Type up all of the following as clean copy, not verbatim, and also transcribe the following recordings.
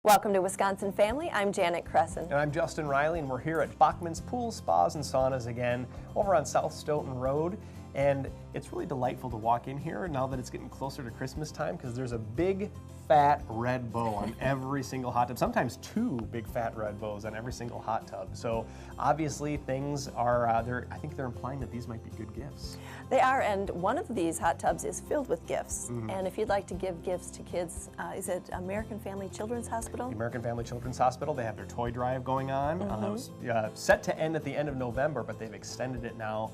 Welcome to Wisconsin Family. I'm Janet Cresson. And I'm Justin Riley, and we're here at Bachmanns Pools, Spas, and Saunas again over on South Stoughton Road. And it's really delightful to walk in here now that it's getting closer to Christmas time, because there's a big fat red bow on every single hot tub, sometimes two big fat red bows on every single hot tub. So obviously things are, I think they're implying that these might be good gifts. They are, and one of these hot tubs is filled with gifts. And if you'd like to give gifts to kids, is it American Family Children's Hospital? The American Family Children's Hospital, they have their toy drive going on. It was set to end at the end of November, but they've extended it now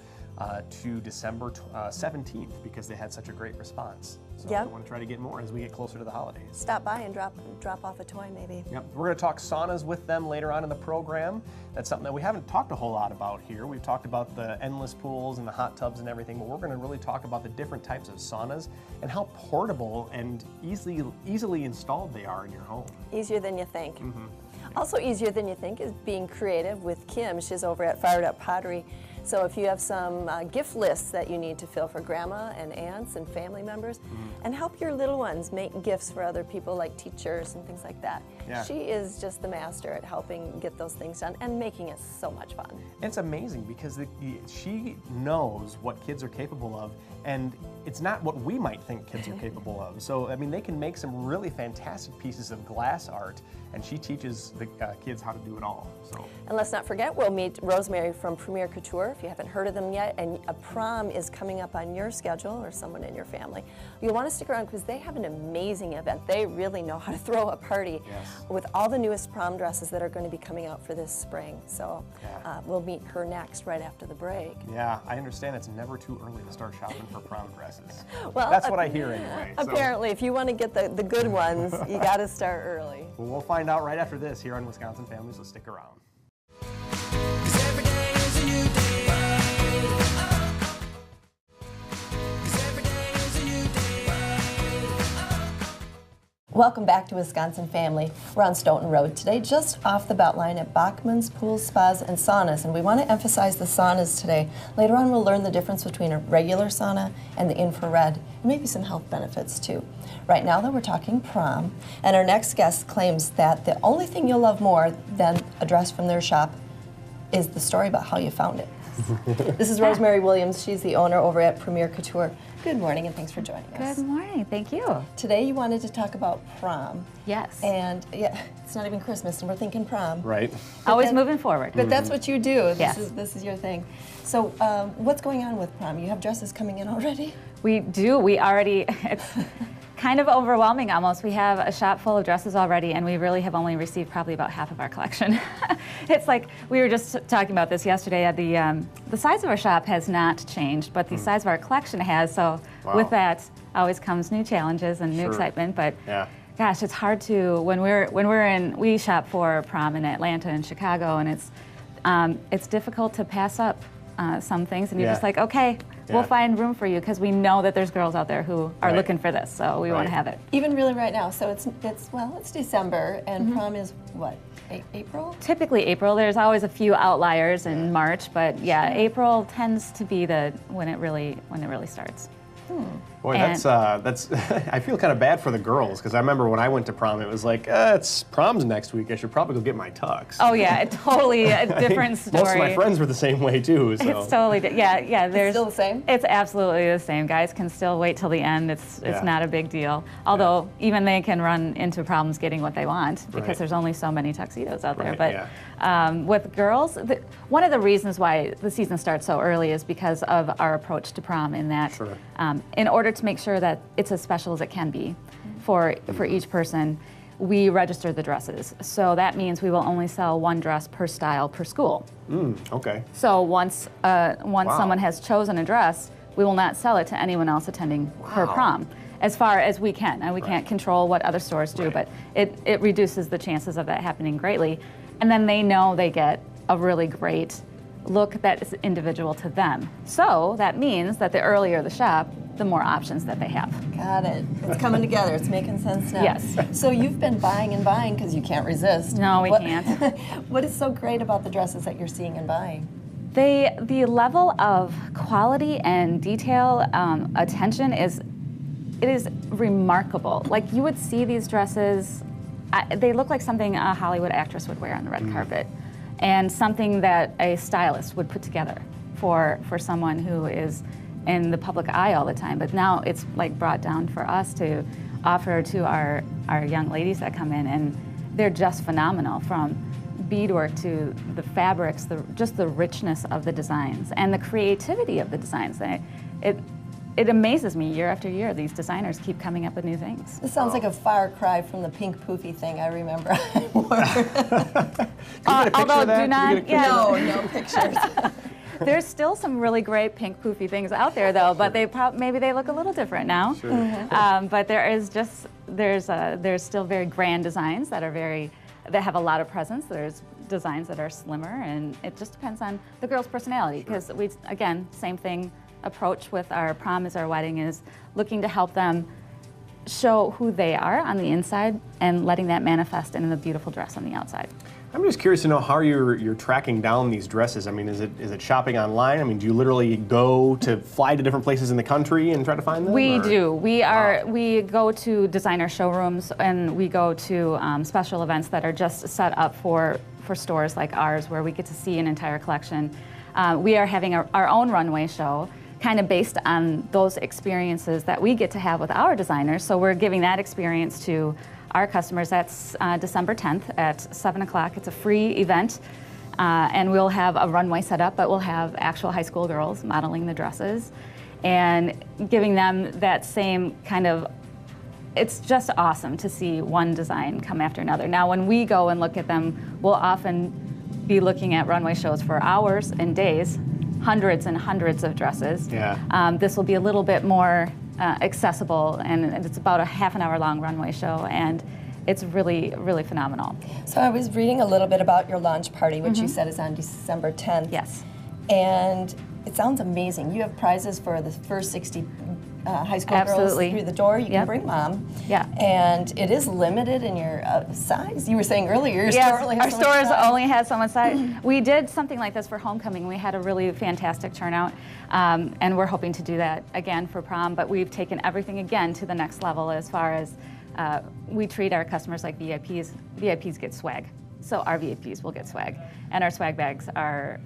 to December 17th because they had such a great response. So I want to try to get more as we get closer to the holidays. Stop by and drop off a toy maybe. Yep. We're going to talk saunas with them later on in the program. That's something that we haven't talked a whole lot about here. We've talked about the endless pools and the hot tubs and everything, but we're going to really talk about the different types of saunas and how portable and easily installed they are in your home. Easier than you think. Also easier than you think is being creative with Kim. She's over at Up Pottery. So if you have some gift lists that you need to fill for grandma and aunts and family members, and help your little ones make gifts for other people like teachers and things like that. Yeah. She is just the master at helping get those things done and making it so much fun. It's amazing because she knows what kids are capable of, and it's not what we might think kids are capable of. So, I mean, they can make some really fantastic pieces of glass art, and she teaches the kids how to do it all. So. And let's not forget, we'll meet Rosemary from Couture. If you haven't heard of them yet, and a prom is coming up on your schedule or someone in your family, you'll want to stick around because they have an amazing event. They really know how to throw a party with all the newest prom dresses that are going to be coming out for this spring. So we'll meet her next right after the break. Yeah, I understand it's never too early to start shopping for prom dresses. Well, that's what I hear anyway. Apparently, if you want to get the good ones, you got to start early. Well, we'll find out right after this here on Wisconsin Family, so stick around. Welcome back to Wisconsin Family. We're on Stoughton Road today, just off the Beltline at Bachmanns Pools, Spas, and Saunas, and we want to emphasize the saunas today. Later on, we'll learn the difference between a regular sauna and the infrared, and maybe some health benefits too. Right now, though, we're talking prom, and our next guest claims that the only thing you'll love more than a dress from their shop is the story about how you found it. This is Rosemary Williams. She's the owner over at Couture. Good morning, and thanks for joining us. Good morning. Thank you. Today you wanted to talk about prom. Yes. And yeah, it's not even Christmas, and we're thinking prom. Right. Always moving forward. But that's what you do. Yes. This is your thing. So what's going on with prom? You have dresses coming in already? We do. We already, it's kind of overwhelming almost. We have a shop full of dresses already, and we really have only received probably about half of our collection. It's like, we were just talking about this yesterday. The size of our shop has not changed, but the size of our collection has. So with that always comes new challenges and new excitement. But gosh, it's hard to, we shop for prom in Atlanta and Chicago, and it's difficult to pass up some things, and you're just like, okay, we'll find room for you because we know that there's girls out there who are looking for this, so we want to have it. Even really right now, so it's December, and prom is what, April? Typically April. There's always a few outliers in March, but April tends to be when it really starts. Boy, that's I feel kind of bad for the girls, because I remember when I went to prom, it was like, it's prom's next week. I should probably go get my tux. Oh yeah, totally a different story. Most of my friends were the same way too. So. It's totally There's it's still the same. It's absolutely the same. Guys can still wait till the end. It's not a big deal. Although even they can run into problems getting what they want because there's only so many tuxedos out there. But with girls, one of the reasons why the season starts so early is because of our approach to prom. In that, in order to make sure that it's as special as it can be for each person, we register the dresses. So that means we will only sell one dress per style per school. Okay. So once someone has chosen a dress, we will not sell it to anyone else attending her prom, as far as we can. And we can't control what other stores do, but it reduces the chances of that happening greatly. And then they know they get a really great look that is individual to them. So that means that the earlier the shop, the more options that they have. Got it. It's coming together. It's making sense now. Yes. So you've been buying and buying because you can't resist. No, we can't. What is so great about the dresses that you're seeing and buying? The level of quality and detail, attention is remarkable. Like, you would see these dresses they look like something a Hollywood actress would wear on the red carpet, and something that a stylist would put together for someone who is in the public eye all the time. But now it's like brought down for us to offer to our young ladies that come in, and they're just phenomenal, from beadwork to the fabrics, just the richness of the designs and the creativity of the designs. It amazes me year after year. These designers keep coming up with new things. This sounds like a far cry from the pink poofy thing I remember I wore. Although do not, No pictures. There's still some really great pink poofy things out there, though, but maybe they look a little different now. Sure. But there's still very grand designs that have a lot of presence. There's designs that are slimmer, and it just depends on the girl's personality. Because again, same thing. Approach with our prom as our wedding is looking to help them show who they are on the inside and letting that manifest in a beautiful dress on the outside. I'm just curious to know how you're tracking down these dresses. I mean, is it shopping online? I mean, do you literally fly to different places in the country and try to find them? We do. We go to designer showrooms, and we go to special events that are just set up for stores like ours, where we get to see an entire collection. We are having our own runway show, kind of based on those experiences that we get to have with our designers. So we're giving that experience to our customers. That's December 10th at 7 o'clock. It's a free event, and we'll have a runway set up, but we'll have actual high school girls modeling the dresses and giving them that same kind of, it's just awesome to see one design come after another. Now, when we go and look at them, we'll often be looking at runway shows for hours and days, hundreds and hundreds of dresses. Yeah. This will be a little bit more accessible, and it's about a half an hour long runway show, and it's really, really phenomenal. So I was reading a little bit about your launch party, which you said is on December 10th. Yes. And it sounds amazing. You have prizes for the first 60 high school Absolutely. girls through the door. You can bring mom. Yeah. And it is limited in your size. You were saying earlier, your Yes, store only has our so much stores size. only had so much size. We did something like this for homecoming. We had a really fantastic turnout, and we're hoping to do that again for prom. But we've taken everything again to the next level as far as we treat our customers like VIPs. VIPs get swag, so our VIPs will get swag, and our swag bags are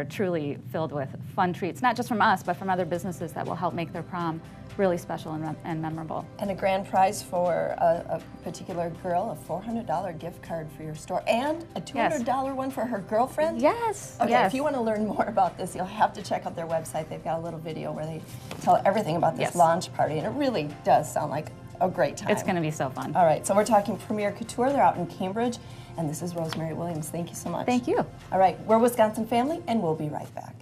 truly filled with fun treats, not just from us, but from other businesses that will help make their prom really special and memorable. And a grand prize for a particular girl, a $400 gift card for your store, and a $200 one for her girlfriend? Yes. Okay, yes. if you want to learn more about this, you'll have to check out their website. They've got a little video where they tell everything about this launch party, and it really does sound like a great time. It's going to be so fun. All right, so we're talking Premier Couture. They're out in Cambridge, and this is Rosemary Williams. Thank you so much. Thank you. All right, we're Wisconsin Family, and we'll be right back.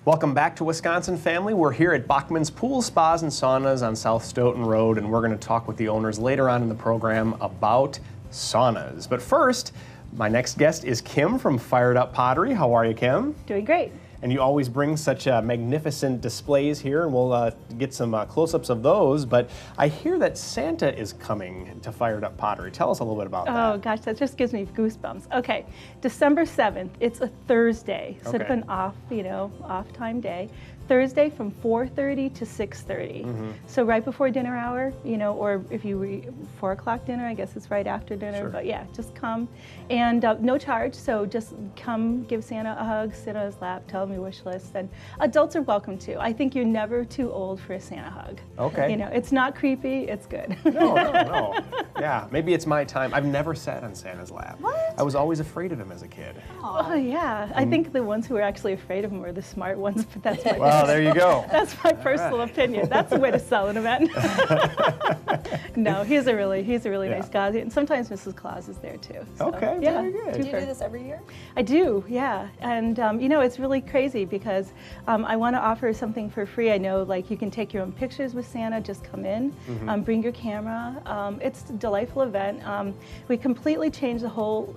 Welcome back to Wisconsin Family. We're here at Bachmanns Pool Spas and Saunas on South Stoughton Road, and we're going to talk with the owners later on in the program about saunas. But first, my next guest is Kim from Up Pottery. How are you, Kim? Doing great. And you always bring such magnificent displays here, and we'll get some close-ups of those. But I hear that Santa is coming to Up Pottery. Tell us a little bit about that. Oh gosh, that just gives me goosebumps. Okay, December 7th, it's a Thursday, sort of an off time day. Thursday from 4:30 to 6:30. So right before dinner hour, or if you 4 o'clock dinner, I guess it's right after dinner. Sure. But yeah, just come, and no charge. So just come, give Santa a hug, sit on his lap, tell him your wish list, and adults are welcome too. I think you're never too old for a Santa hug. Okay. It's not creepy. It's good. No. Yeah, maybe it's my time. I've never sat on Santa's lap. What? I was always afraid of him as a kid. Oh yeah, I think the ones who are actually afraid of him are the smart ones. But that's my Well, there you go. That's my personal opinion. That's the way to sell an event. No, he's a really nice guy, and sometimes Mrs. Claus is there too. So, Okay, yeah, very good. Do you do this every year? I do, yeah. And it's really crazy because I want to offer something for free. I know, like, you can take your own pictures with Santa. Just come in, bring your camera. It's a delightful event. We completely changed the whole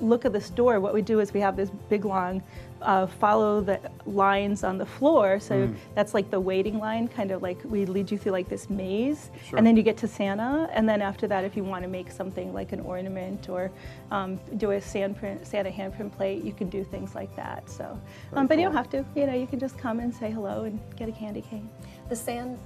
look of the store, what we do is we have this big long follow the lines on the floor. So that's like the waiting line, kind of like we lead you through like this maze. Sure. And then you get to Santa. And then after that, if you want to make something like an ornament or do a Santa handprint plate, you can do things like that. So, but you don't have to. You know, you can just come and say hello and get a candy cane. The Santa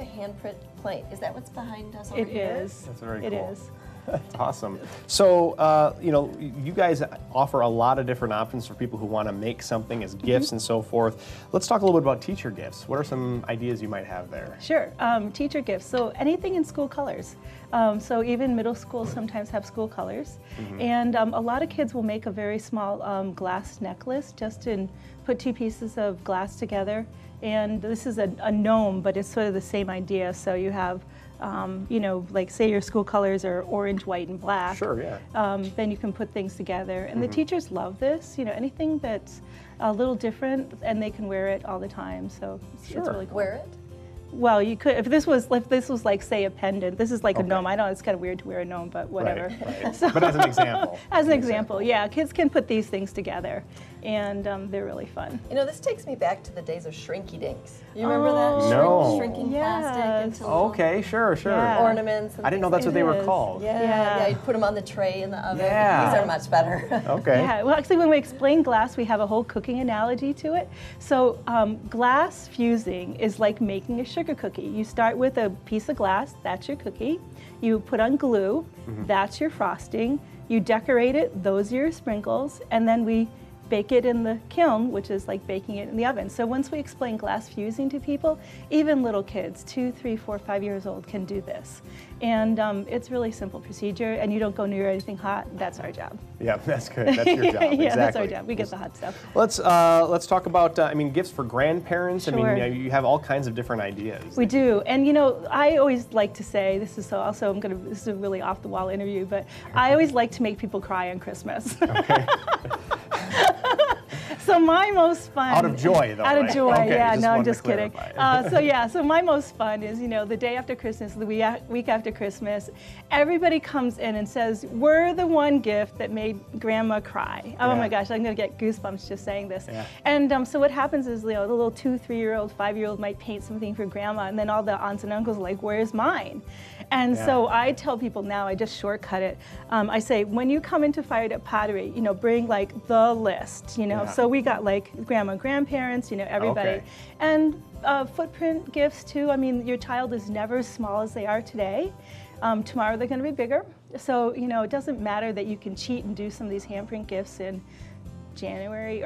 handprint plate, is that what's behind us over It here? is. That's very It cool. is. That's awesome. So, you know, you guys offer a lot of different options for people who want to make something as gifts and so forth. Let's talk a little bit about teacher gifts. What are some ideas you might have there? Sure. Teacher gifts. So anything in school colors. So even middle schools sometimes have school colors. And a lot of kids will make a very small glass necklace just to put two pieces of glass together. And this is a gnome, but it's sort of the same idea. So you have you know, like say your school colors are orange, white, and black. Sure, yeah. Then you can put things together. And the teachers love this, you know, anything that's a little different, and they can wear it all the time. So it's really cool. Wear it? Well, you could, if this was like, say, a pendant. This is like a Okay. gnome. I know it's kind of weird to wear a gnome, but whatever. Right. So, But as an example. as an example, yeah, kids can put these things together, and they're really fun. You know, this takes me back to the days of shrinky dinks. You remember that? Oh, No. Shrinking yes. plastic into little Okay, sure. Yeah. ornaments. And I didn't know things that's what like they were is. called. that. Yeah. Yeah, you'd put them on the tray in the oven. Yeah. These are much better. Okay. Yeah, well, actually, when we explain glass, we have a whole cooking analogy to it. So, glass fusing is like making a sugar cookie. You start with a piece of glass, that's your cookie. You put on glue, that's your frosting. You decorate it, those are your sprinkles, and then we bake it in the kiln, which is like baking it in the oven. So once we explain glass fusing to people, even little kids, 2, 3, 4, 5 years old, can do this. And it's really simple procedure, and you don't go near anything hot. That's our job. Yeah, that's good. That's your job. Yeah, Exactly. that's our job. We get the hot stuff. Let's talk about I mean, gifts for grandparents. Sure. I mean, you have all kinds of different ideas. We do, and you know, I always like to say, this is this is a really off the wall interview, but I always like to make people cry on Christmas. Okay. So my most fun. Out of joy, though. Out of right? joy, Okay, yeah. No, I'm wanted to just kidding. clarify. So my most fun is, you know, the day after Christmas, the week after Christmas, everybody comes in and says, we're the one gift that made Grandma cry. Oh Yeah. my gosh, I'm gonna get goosebumps just saying this. Yeah. And so what happens is, you know, the little 2, 3-year-old, 5-year-old might paint something for Grandma, and then all the aunts and uncles are like, where's mine? And Yeah. so I tell people now, I just shortcut it. I say, when you come into Up Pottery, you know, bring like the list, you know. Yeah. So we got like grandma, grandparents, you know, everybody. Okay. And footprint gifts too. I mean, your child is never as small as they are today. Tomorrow they're going to be bigger. So, you know, it doesn't matter that you can cheat and do some of these handprint gifts in January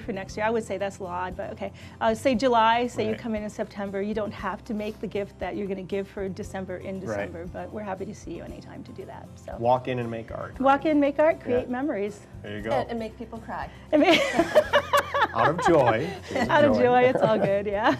for next year. I would say that's a little odd, but okay. Say July, say you Right. come in September. You don't have to make the gift that you're going to give for December in December, but we're happy to see you anytime to do that. So Walk in and make art. walk in, make art, create Yeah. memories. There you go. And make people cry. I mean, Out of joy. out of joy, it's all good, yeah.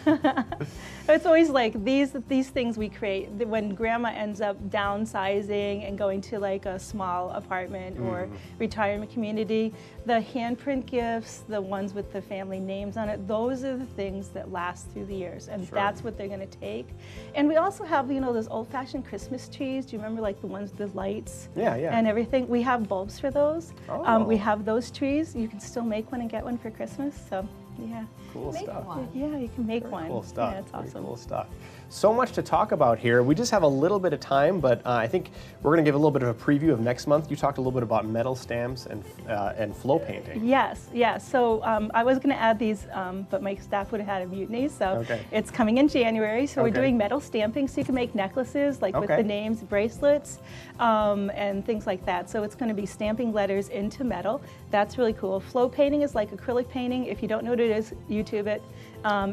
It's always like these things we create. When Grandma ends up downsizing and going to like a small apartment or retirement community, the handprint gifts, the ones with the family names on it, those are the things that last through the years, and Sure. that's what they're going to take. And we also have, you know, those old-fashioned Christmas trees. Do you remember like the ones with the lights? Yeah, yeah. And everything. We have bulbs for those. Oh. We have those trees. You can still make one and get one for Christmas. So, yeah. Cool Make stuff. one. Yeah, you can make one. Cool stuff. Yeah, it's Very awesome. cool stuff. So much to talk about here. We just have a little bit of time, but I think we're going to give a little bit of a preview of next month. You talked a little bit about metal stamps and flow painting. Yes, yes. So I was going to add these, but my staff would have had a mutiny. So Okay. it's coming in January. So we're Okay. doing metal stamping, so you can make necklaces like with Okay. the names, bracelets, and things like that. So it's going to be stamping letters into metal. That's really cool. Flow painting is like acrylic painting. If you don't know what it is, YouTube it.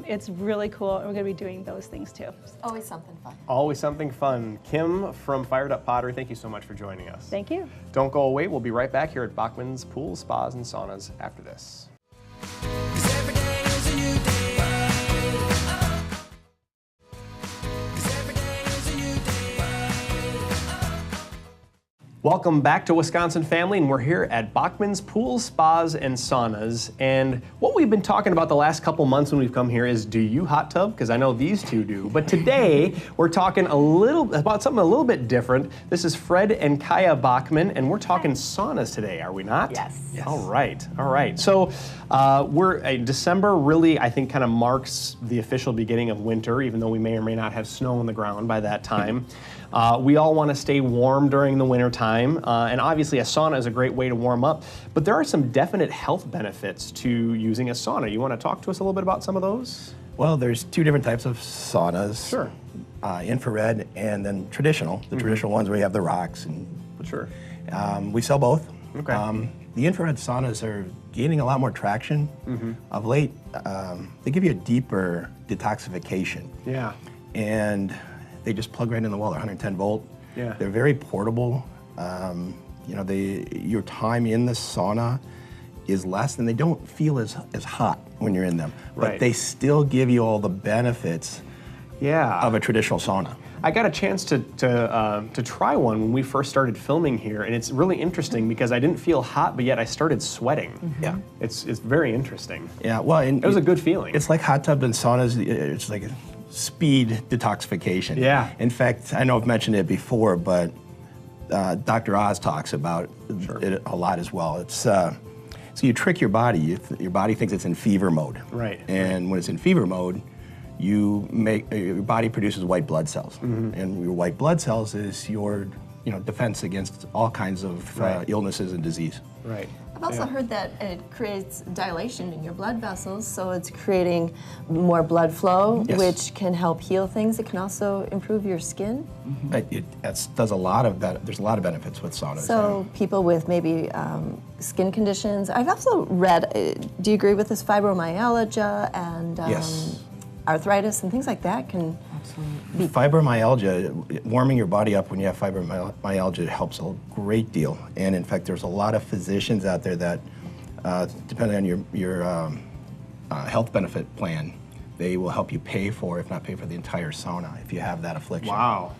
It's really cool, and we're going to be doing those things too. Always something fun. Always something fun. Kim from Up Pottery, thank you so much for joining us. Thank you. Don't go away. We'll be right back here at Bachmanns Pools, Spas, and Saunas after this. Welcome back to Wisconsin Family, and we're here at Bachmanns Pools, Spas, and Saunas. And what we've been talking about the last couple months when we've come here is, do you hot tub? Because I know these two do. But today, we're talking about something a little bit different. This is Fred and Kaya Bachmann, and we're talking saunas today, are we not? Yes. All right, all right. So December really, I think, kind of marks the official beginning of winter, even though we may or may not have snow on the ground by that time. We all want to stay warm during the winter time, and obviously a sauna is a great way to warm up, but there are some definite health benefits to using a sauna. You want to talk to us a little bit about some of those? Well, there's two different types of saunas. Sure. Infrared and then traditional. The traditional ones where you have the rocks. And Sure. we sell both. Okay. The infrared saunas are gaining a lot more traction of late. They give you a deeper detoxification. Yeah. And they just plug right in the wall. They're 110 volt. Yeah. They're very portable. Your time in the sauna is less, and they don't feel as hot when you're in them. But Right. they still give you all the benefits of a traditional sauna. I got a chance to try one when we first started filming here, and it's really interesting because I didn't feel hot, but yet I started sweating. Yeah. It's very interesting. Yeah, well, and It was a good feeling. It's like hot tub and saunas. It's like a speed detoxification. Yeah. In fact, I know I've mentioned it before, but Dr. Oz talks about it a lot as well. It's so you trick your body. Your body thinks it's in fever mode. Right. And when it's in fever mode, your body produces white blood cells, and your white blood cells is your defense against all kinds of illnesses and disease. Right. I've also heard that it creates dilation in your blood vessels, so it's creating more blood flow, Yes. which can help heal things. It can also improve your skin. It does a lot of there's a lot of benefits with saunas. So people with maybe skin conditions. I've also read, do you agree with this, fibromyalgia and Yes. arthritis and things like that can Fibromyalgia, warming your body up when you have fibromyalgia helps a great deal. And in fact, there's a lot of physicians out there that, depending on your health benefit plan, they will help you pay for, if not pay for the entire sauna if you have that affliction. Wow.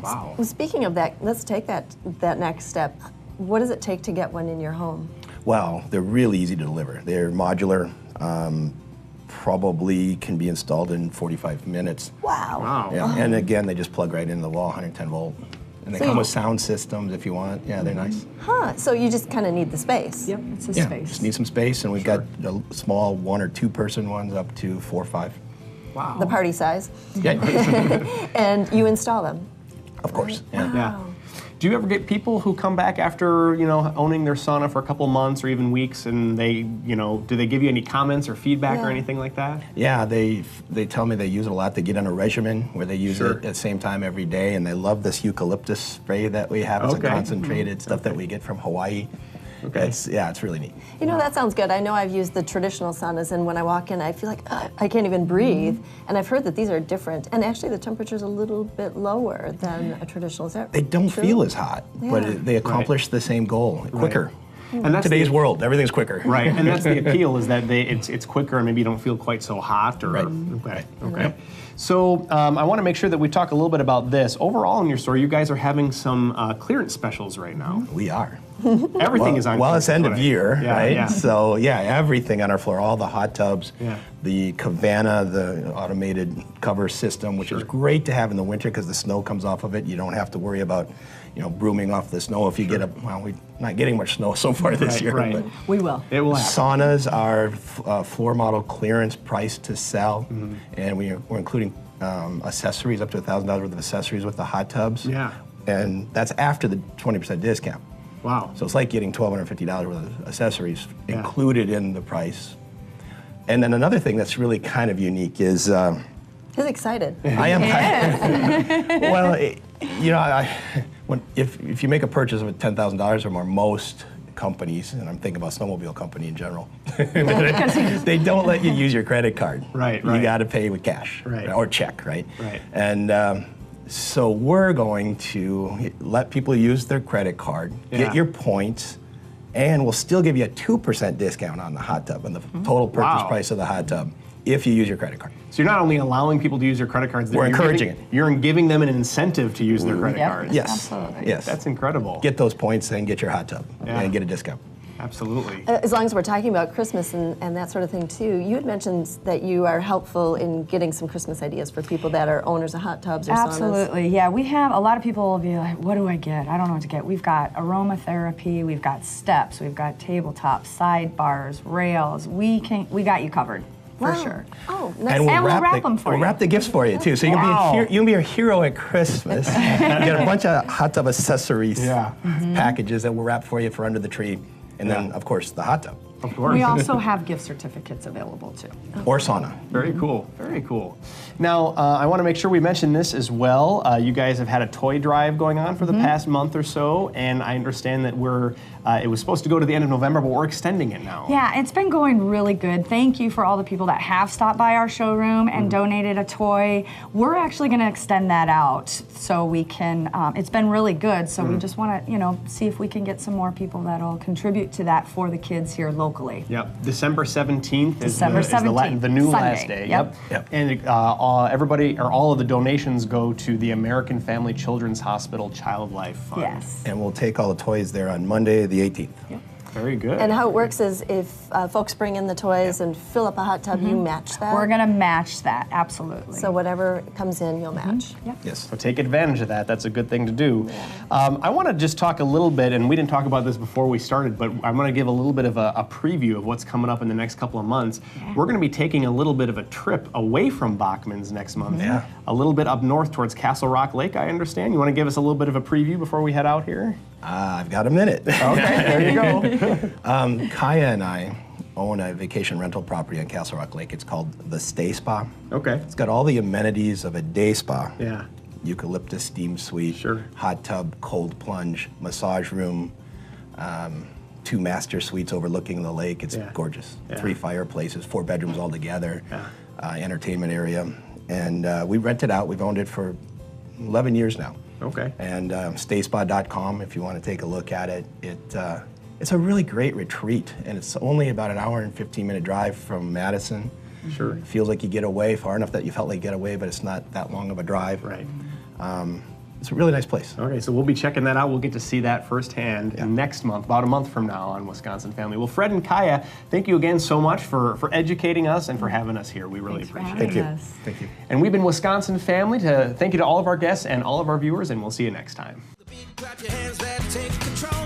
Wow. Well, speaking of that, let's take that next step. What does it take to get one in your home? Well, they're really easy to deliver. They're modular. Probably can be installed in 45 minutes. Wow. Wow. Yeah. And again, they just plug right into the wall, 110 volt. And they So come you- with sound systems if you want. Yeah, they're nice. Huh, so you just kind of need the space. Yep, it's a Yeah, space. just need some space, and we've got the small 1 or 2 person ones up to 4 or 5. Wow. The party size. Yeah, And you install them. of course. Yeah. Yeah. Do you ever get people who come back after, owning their sauna for a couple months or even weeks, and they, do they give you any comments or feedback or Yeah. anything like that? Yeah, they tell me they use it a lot. They get on a regimen where they use Sure. it at the same time every day, and they love this eucalyptus spray that we have. It's Okay. a concentrated stuff that we get from Hawaii. Okay. It's really neat. That sounds good. I know I've used the traditional saunas, and when I walk in, I feel like I can't even breathe. And I've heard that these are different. And actually, the temperature's a little bit lower than a traditional. Is that They don't true? feel as hot, Yeah. but they accomplish the same goal quicker. And that's Today's the, world, everything's quicker. Right, and that's the appeal is that it's quicker and maybe you don't feel quite so hot. Or, Right. Okay. So I want to make sure that we talk a little bit about this. Overall in your store, you guys are having some clearance specials right now. We are. Everything is on Well, clearance. it's end of Right. year, Yeah, right? yeah. So everything on our floor, all the hot tubs, Yeah. the Cabana, the automated cover system, which is great to have in the winter because the snow comes off of it. You don't have to worry about, brooming off the snow if you get we're not getting much snow so far this Right, year. right. But We will. It will happen. saunas are floor model clearance price to sell, and we're including accessories up to $1,000 worth of accessories with the hot tubs. Yeah. And that's after the 20% discount. Wow. So it's like getting $1,250 worth of accessories Yeah. included in the price. And then another thing that's really kind of unique is He's excited. I am. Well, if you make a purchase of $10,000 or more, most companies, and I'm thinking about snowmobile company in general, they don't let you use your credit card. Right, You right. got to pay with cash, Right. or check, right? Right. And so we're going to let people use their credit card, Yeah. get your points, and we'll still give you a 2% discount on the hot tub, on the total purchase Wow. price of the hot tub, if you use your credit card. So you're not only allowing people to use their credit cards, We're you're encouraging giving, you're giving them an incentive to use their credit Yep. cards. Yes. Absolutely. Yes. That's incredible. Get those points and get your hot tub and get a discount. Absolutely. As long as we're talking about Christmas and that sort of thing too, you had mentioned that you are helpful in getting some Christmas ideas for people that are owners of hot tubs or saunas. Absolutely, yeah. We have a lot of people will be like, what do I get? I don't know what to get. We've got aromatherapy, we've got steps, we've got tabletops, sidebars, rails. We got you covered. For sure. Oh, nice. And we'll wrap them for we'll you. wrap the gifts for you too. So you can be a hero at Christmas. Get a bunch of hot tub accessories packages that we'll wrap for you for under the tree. And then, of course, the hot tub. Of course. We also have gift certificates available too. Or sauna. Very cool, very cool. Now, I want to make sure we mention this as well. You guys have had a toy drive going on for the past month or so, and I understand that it was supposed to go to the end of November, but we're extending it now. Yeah, it's been going really good. Thank you for all the people that have stopped by our showroom and donated a toy. We're actually going to extend that out so we can, it's been really good, so we just want to, see if we can get some more people that'll contribite to that for the kids here locally. Yep, December 17th is December 17th, the new Sunday. last day. Yep. And everybody, or all of the donations go to the American Family Children's Hospital Child Life Fund. Yes. And we'll take all the toys there on Monday, the 18th. Yep. Very good. And how it works is if folks bring in the toys and fill up a hot tub, you match that? We're going to match that, absolutely. So whatever comes in, you'll match? Yep. Yes. So take advantage of that. That's a good thing to do. I want to just talk a little bit, and we didn't talk about this before we started, but I'm going to give a little bit of a preview of what's coming up in the next couple of months. We're going to be taking a little bit of a trip away from Bachmanns next month. Yeah. A little bit up north towards Castle Rock Lake, I understand. You want to give us a little bit of a preview before we head out here? I've got a minute. Okay, there you go. Kaya and I own a vacation rental property on Castle Rock Lake. It's called the Stay Spa. Okay. It's got all the amenities of a day spa. Yeah. Eucalyptus steam suite, Sure. hot tub, cold plunge, massage room, 2 master suites overlooking the lake. It's gorgeous. Yeah. 3 fireplaces, 4 bedrooms all together, entertainment area. And we rent it out. We've owned it for 11 years now. Okay. And stayspa.com if you want to take a look at it. It's a really great retreat, and it's only about an hour and 15-minute drive from Madison. Sure. It feels like you get away far enough that you felt like you get away, but it's not that long of a drive. Right. It's a really nice place. Okay, so we'll be checking that out. We'll get to see that firsthand next month, about a month from now on Wisconsin Family. Well, Fred and Kaya, thank you again so much for educating us and for having us here. We really appreciate it. Thank you. Yes. Thank you. And we've been Wisconsin Family. Thank you to all of our guests and all of our viewers, and we'll see you next time. Clap your hands, let's take control.